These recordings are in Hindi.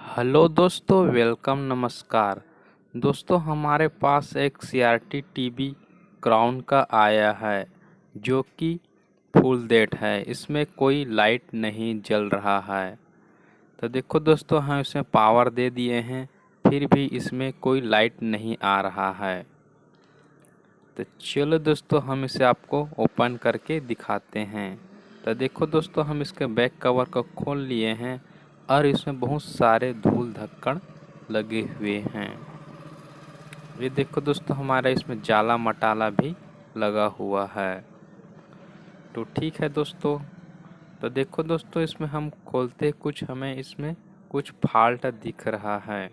हेलो दोस्तों, वेलकम, नमस्कार। दोस्तों, हमारे पास एक CRT टीवी क्राउन का आया है जो कि फुल डेट है। इसमें कोई लाइट नहीं जल रहा है। तो देखो दोस्तों, हम इसमें पावर दे दिए हैं, फिर भी इसमें कोई लाइट नहीं आ रहा है। तो चलो दोस्तों, हम इसे आपको ओपन करके दिखाते हैं। तो देखो दोस्तों, हम इसके बैक कवर को खोल लिए हैं और इसमें बहुत सारे धूल धक्कड़ लगे हुए हैं। ये देखो दोस्तों, हमारा इसमें जाला मटाला भी लगा हुआ है। तो ठीक है दोस्तों, तो देखो दोस्तों, इसमें हम खोलते कुछ हमें इसमें कुछ फॉल्ट दिख रहा है।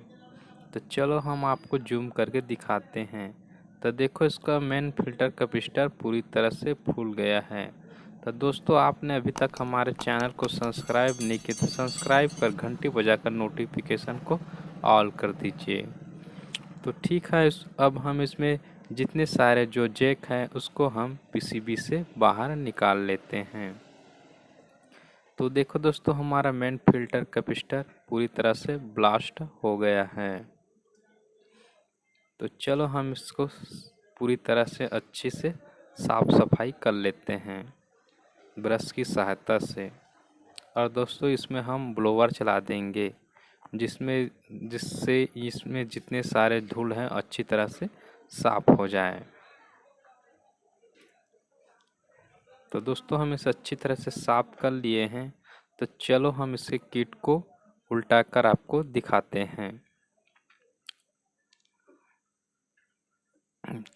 तो चलो हम आपको जूम करके दिखाते हैं। तो देखो, इसका मेन फिल्टर कैपेसिटर पूरी तरह से फूल गया है। तो दोस्तों, आपने अभी तक हमारे चैनल को सब्सक्राइब नहीं किया तो सब्सक्राइब कर घंटी बजाकर नोटिफिकेशन को ऑल कर दीजिए। तो ठीक है, अब हम इसमें जितने सारे जो जैक हैं उसको हम PCB से बाहर निकाल लेते हैं। तो देखो दोस्तों, हमारा मेन फिल्टर कैपेसिटर पूरी तरह से ब्लास्ट हो गया है। तो चलो हम इसको पूरी तरह से अच्छी से साफ सफाई कर लेते हैं ब्रश की सहायता से। और दोस्तों, इसमें हम ब्लोवर चला देंगे जिससे इसमें जितने सारे धूल हैं अच्छी तरह से साफ हो जाए। तो दोस्तों, हम इसे अच्छी तरह से साफ कर लिए हैं। तो चलो हम इसके किट को उल्टा कर आपको दिखाते हैं।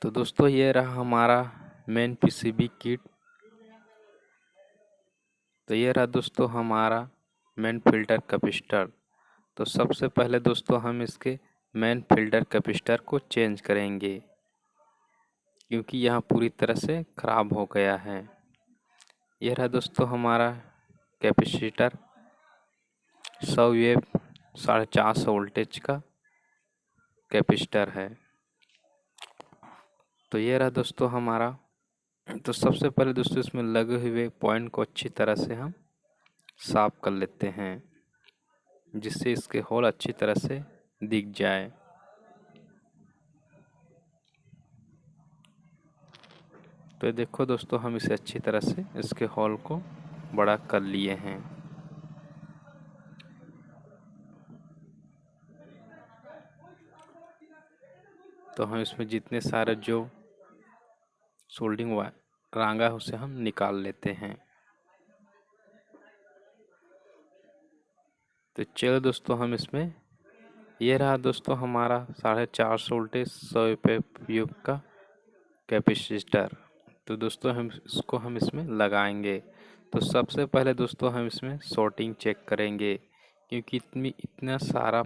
तो दोस्तों, ये रहा हमारा मेन PCB किट। तो ये रहा दोस्तों हमारा मेन फिल्टर कैपेसिटर। तो सबसे पहले दोस्तों, हम इसके मेन फिल्टर कैपेसिटर को चेंज करेंगे क्योंकि यह पूरी तरह से ख़राब हो गया है। यह रहा दोस्तों हमारा कैपेसिटर 100 वेव 450 वोल्टेज का कैपेसिटर है। तो ये रहा दोस्तों हमारा। तो सबसे पहले दोस्तों, इसमें लगे हुए पॉइंट को अच्छी तरह से हम साफ कर लेते हैं जिससे इसके होल अच्छी तरह से दिख जाए। तो ये देखो दोस्तों, हम इसे अच्छी तरह से इसके होल को बड़ा कर लिए हैं। तो हम इसमें जितने सारे जो सोल्डिंग रांगा है उसे हम निकाल लेते हैं। तो चलो दोस्तों, हम इसमें ये रहा दोस्तों हमारा 450 वोल्टेज 100 युग का कैपेसिटर। तो दोस्तों, हम इसमें लगाएंगे। तो सबसे पहले दोस्तों, हम इसमें शॉर्टिंग चेक करेंगे क्योंकि इतना सारा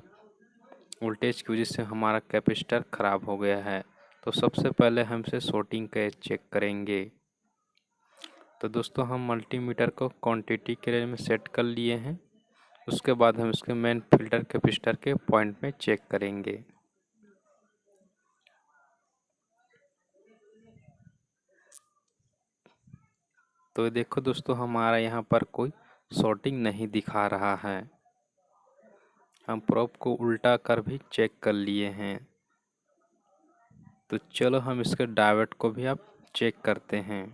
वोल्टेज की वजह से हमारा कैपेसिटर ख़राब हो गया है। तो सबसे पहले हम इसे शॉर्टिंग के चेक करेंगे। तो दोस्तों, हम मल्टीमीटर को क्वांटिटी के रेंज में सेट कर लिए हैं। उसके बाद हम इसके मेन फिल्टर कैपेसिटर के पॉइंट में चेक करेंगे। तो देखो दोस्तों, हमारा यहाँ पर कोई शॉर्टिंग नहीं दिखा रहा है। हम प्रोब को उल्टा कर भी चेक कर लिए हैं। तो चलो हम इसके डायोड को भी अब चेक करते हैं।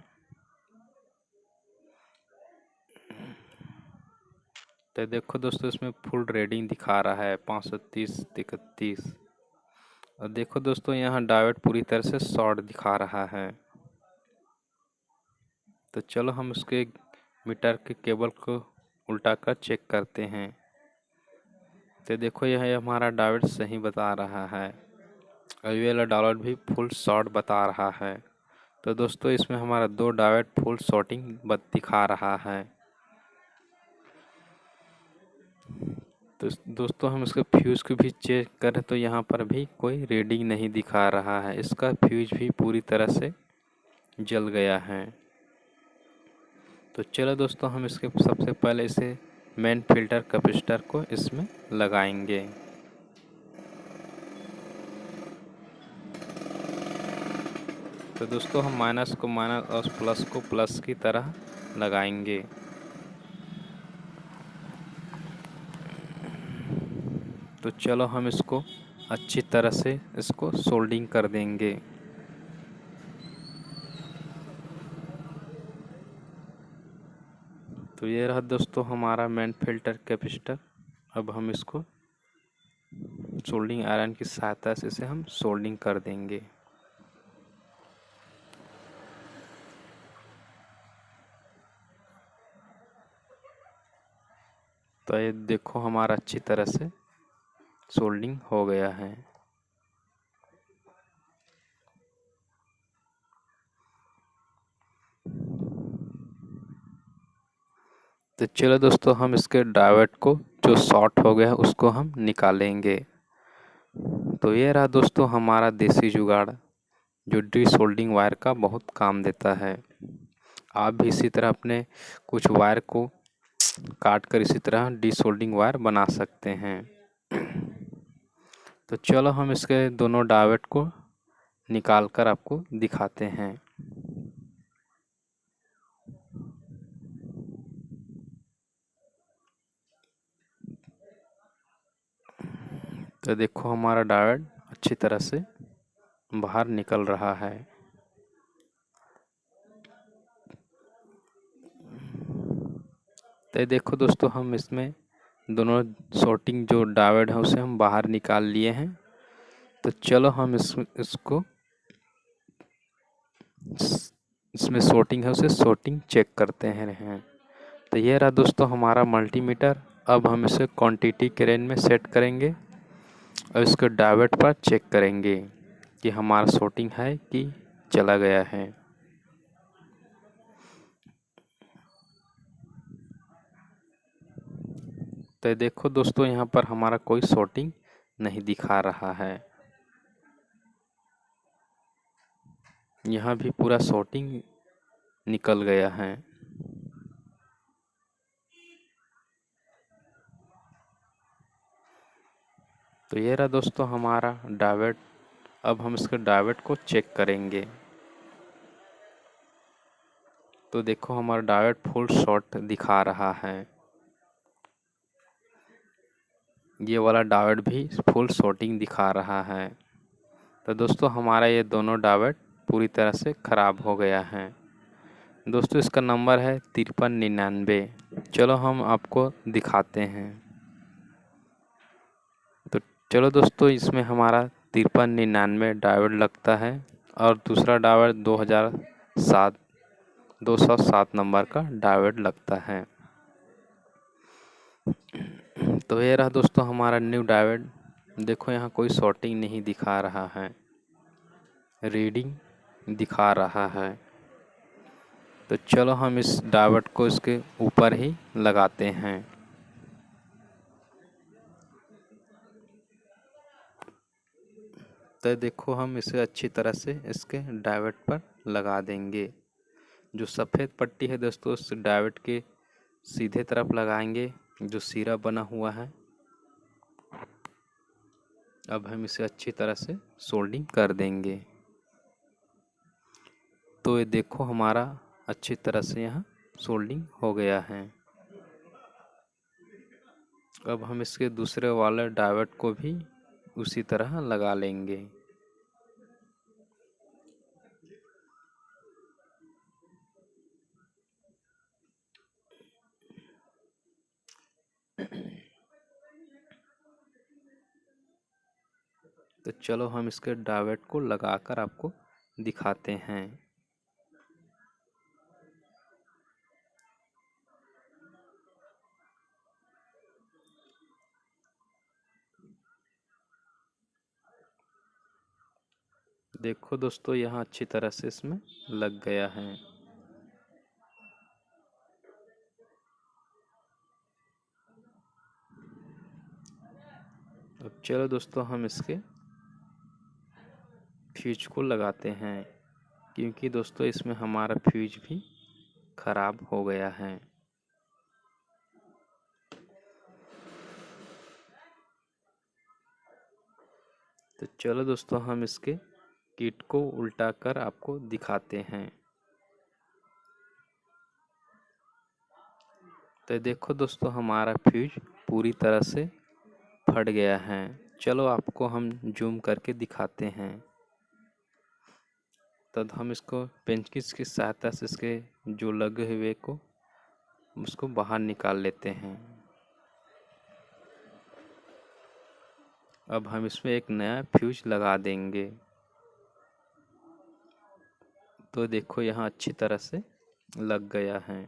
तो देखो दोस्तों, इसमें फुल रीडिंग दिखा रहा है 530 31। और देखो दोस्तों, यहाँ डायोड पूरी तरह से शॉर्ट दिखा रहा है। तो चलो हम उसके मीटर के केबल को उल्टा कर चेक करते हैं। तो देखो, यह हमारा डायोड सही बता रहा है और ये वाला डायोड भी फुल शॉर्ट बता रहा है। तो दोस्तों, इसमें हमारा 2 डायोड फुल शॉर्टिंग दिखा रहा है। तो दोस्तों, हम इसके फ्यूज़ को भी चेक करें तो यहाँ पर भी कोई रीडिंग नहीं दिखा रहा है। इसका फ्यूज भी पूरी तरह से जल गया है। तो चलो दोस्तों, हम इसके सबसे पहले इसे मेन फिल्टर कैपेसिटर को इसमें लगाएंगे। तो दोस्तों, हम माइनस को माइनस और प्लस को प्लस की तरह लगाएंगे। तो चलो हम इसको अच्छी तरह से इसको सोल्डिंग कर देंगे। तो ये रहा दोस्तों हमारा मेन फिल्टर कैपेसिटर। अब हम इसको सोल्डिंग आयरन की सहायता से इसे हम सोल्डिंग कर देंगे। तो ये देखो हमारा अच्छी तरह से सोल्डिंग हो गया है। तो चलो दोस्तों हम इसके डायोड को जो शॉर्ट हो गया है उसको हम निकालेंगे। तो ये रहा दोस्तों हमारा देसी जुगाड़ जो डी सोल्डिंग वायर का बहुत काम देता है। आप भी इसी तरह अपने कुछ वायर को काट कर इसी तरह डी सोल्डिंग वायर बना सकते हैं। तो चलो हम इसके दोनों डायोड को निकाल कर आपको दिखाते हैं। तो देखो हमारा डायोड अच्छी तरह से बाहर निकल रहा है। तो देखो दोस्तों हम इसमें दोनों शॉर्टिंग जो डायोड है उसे हम बाहर निकाल लिए हैं। तो चलो हम इसको इसमें शॉर्टिंग है उसे शॉर्टिंग चेक करते हैं। तो ये रहा दोस्तों हमारा मल्टीमीटर। अब हम इसे क्वांटिटी के रेंज में सेट करेंगे और इसके डायोड पर चेक करेंगे कि हमारा शॉर्टिंग है कि चला गया है। तो देखो दोस्तों यहाँ पर हमारा कोई शॉर्टिंग नहीं दिखा रहा है। यहाँ भी पूरा शॉर्टिंग निकल गया है। तो ये रहा दोस्तों हमारा डायोड। अब हम इसके डायोड को चेक करेंगे। तो देखो हमारा डायोड फुल शॉर्ट दिखा रहा है। ये वाला डायोड भी फुल शॉर्टिंग दिखा रहा है। तो दोस्तों हमारा ये दोनों डायोड पूरी तरह से ख़राब हो गया है। दोस्तों इसका नंबर है 5399। चलो हम आपको दिखाते हैं। तो चलो दोस्तों इसमें हमारा 5399 डायोड लगता है और दूसरा डायोड 207 नंबर का डायोड लगता है। तो ये रहा दोस्तों हमारा न्यू डायोड। देखो यहाँ कोई शॉर्टिंग नहीं दिखा रहा है, रीडिंग दिखा रहा है। तो चलो हम इस डायोड को इसके ऊपर ही लगाते हैं। तो देखो हम इसे अच्छी तरह से इसके डायोड पर लगा देंगे। जो सफ़ेद पट्टी है दोस्तों उस डायोड के सीधे तरफ लगाएंगे जो सिरा बना हुआ है। अब हम इसे अच्छी तरह से सोल्डिंग कर देंगे। तो ये देखो हमारा अच्छी तरह से यहाँ सोल्डिंग हो गया है। अब हम इसके दूसरे वाले डायोड को भी उसी तरह लगा लेंगे। तो चलो हम इसके डायोड को लगाकर आपको दिखाते हैं। देखो दोस्तों यहाँ अच्छी तरह से इसमें लग गया है। अब चलो दोस्तों हम इसके फ्यूज को लगाते हैं क्योंकि दोस्तों इसमें हमारा फ्यूज भी खराब हो गया है। तो चलो दोस्तों हम इसके किट को उल्टा कर आपको दिखाते हैं। तो देखो दोस्तों हमारा फ्यूज पूरी तरह से फट गया है। चलो आपको हम जूम करके दिखाते हैं। तब हम इसको पेंचिस की सहायता से इसके जो लगे हुए को उसको बाहर निकाल लेते हैं। अब हम इसमें एक नया फ्यूज लगा देंगे। तो देखो यहाँ अच्छी तरह से लग गया है।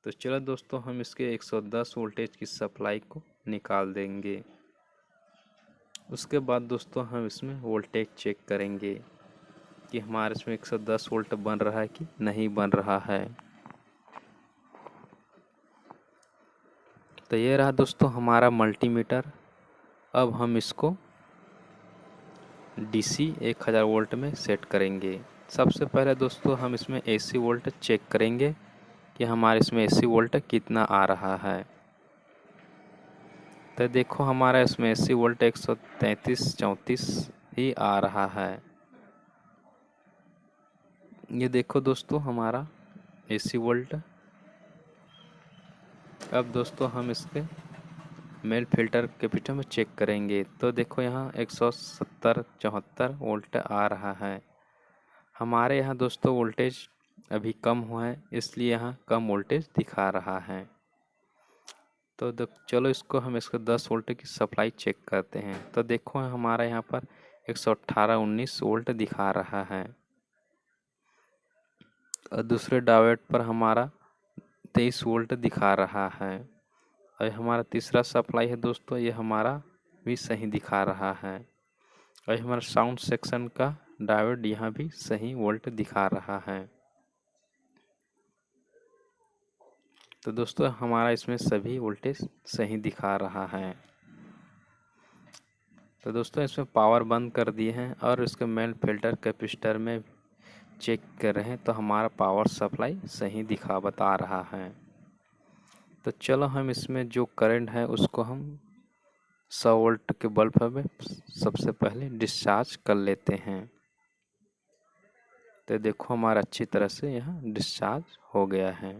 तो चलो दोस्तों, हम इसके 110 वोल्टेज की सप्लाई को निकाल देंगे। उसके बाद दोस्तों हम इसमें वोल्टेज चेक करेंगे कि हमारे इसमें 110 वोल्ट बन रहा है कि नहीं बन रहा है। तो ये रहा दोस्तों हमारा मल्टीमीटर। अब हम इसको DC 1000 वोल्ट में सेट करेंगे। सबसे पहले दोस्तों हम इसमें AC वोल्ट चेक करेंगे कि हमारे इसमें AC वोल्ट कितना आ रहा है। तो देखो हमारा इसमें AC वोल्ट 133-34 ही आ रहा है। ये देखो दोस्तों हमारा AC वोल्ट। अब दोस्तों हम इसके मेल फिल्टर कैपेसिटर में चेक करेंगे। तो देखो यहाँ 170-74 वोल्ट आ रहा है। हमारे यहाँ दोस्तों वोल्टेज अभी कम हुआ है, इसलिए यहाँ कम वोल्टेज दिखा रहा है। तो चलो इसको हम इसको 10 वोल्ट की सप्लाई चेक करते हैं। तो देखो हमारा यहाँ पर 118-19 वोल्ट दिखा रहा है। और दूसरे डायोड पर हमारा 23 वोल्ट दिखा रहा है। और हमारा तीसरा सप्लाई है दोस्तों, ये हमारा भी सही दिखा रहा है। और हमारा साउंड सेक्शन का डायोड यहाँ भी सही वोल्ट दिखा रहा है। तो दोस्तों हमारा इसमें सभी वोल्टेज सही दिखा रहा है। तो दोस्तों इसमें पावर बंद कर दिए हैं और इसके मेल फिल्टर कैपेसिटर में चेक कर रहे हैं, तो हमारा पावर सप्लाई सही बता रहा है। तो चलो हम इसमें जो करंट है उसको हम 100 वोल्ट के बल्ब में सबसे पहले डिस्चार्ज कर लेते हैं। तो देखो हमारा अच्छी तरह से यहाँ डिस्चार्ज हो गया है।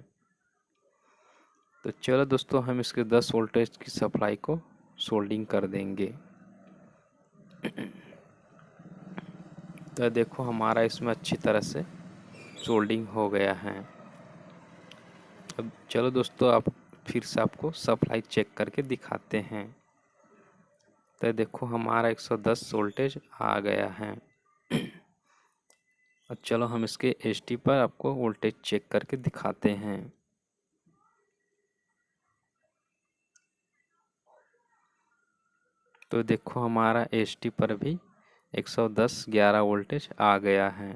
तो चलो दोस्तों हम इसके 10 वोल्टेज की सप्लाई को सोल्डिंग कर देंगे। तो देखो हमारा इसमें अच्छी तरह से सोल्डिंग हो गया है। अब चलो दोस्तों आप फिर से आपको सप्लाई चेक करके दिखाते हैं। तो देखो हमारा 110 वोल्टेज आ गया है। और चलो हम इसके HD पर आपको वोल्टेज चेक करके दिखाते हैं। तो देखो हमारा HD पर भी 110-11 वोल्टेज आ गया है।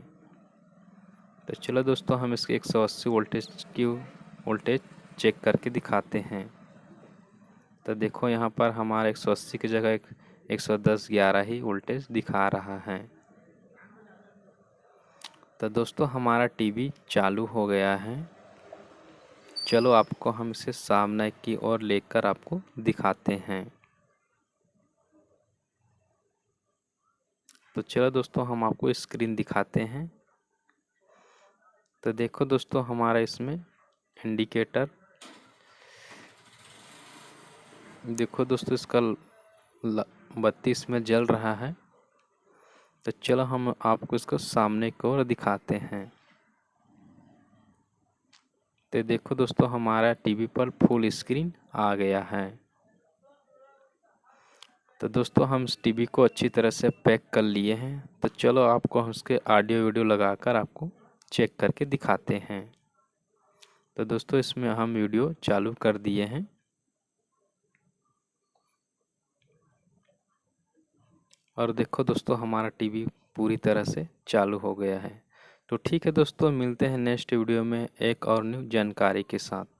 तो चलो दोस्तों हम इसके 180 वोल्टेज की वोल्टेज चेक करके दिखाते हैं। तो देखो यहाँ पर हमारा 180 की जगह 110-11 ही वोल्टेज दिखा रहा है। तो दोस्तों हमारा टीवी चालू हो गया है। चलो आपको हम इसे सामने की ओर लेकर आपको दिखाते हैं। तो चलो दोस्तों हम आपको स्क्रीन दिखाते हैं। तो देखो दोस्तों हमारा इसमें इंडिकेटर, देखो दोस्तों इसका बत्ती इसमें जल रहा है। तो चलो हम आपको इसको सामने की ओर दिखाते हैं। तो देखो दोस्तों हमारा टीवी पर फुल स्क्रीन आ गया है। तो दोस्तों हम इस टीवी को अच्छी तरह से पैक कर लिए हैं। तो चलो आपको हम उसके ऑडियो वीडियो लगाकर आपको चेक करके दिखाते हैं। तो दोस्तों इसमें हम वीडियो चालू कर दिए हैं। और देखो दोस्तों हमारा टीवी पूरी तरह से चालू हो गया है। तो ठीक है दोस्तों, मिलते हैं नेक्स्ट वीडियो में एक और न्यू जानकारी के साथ।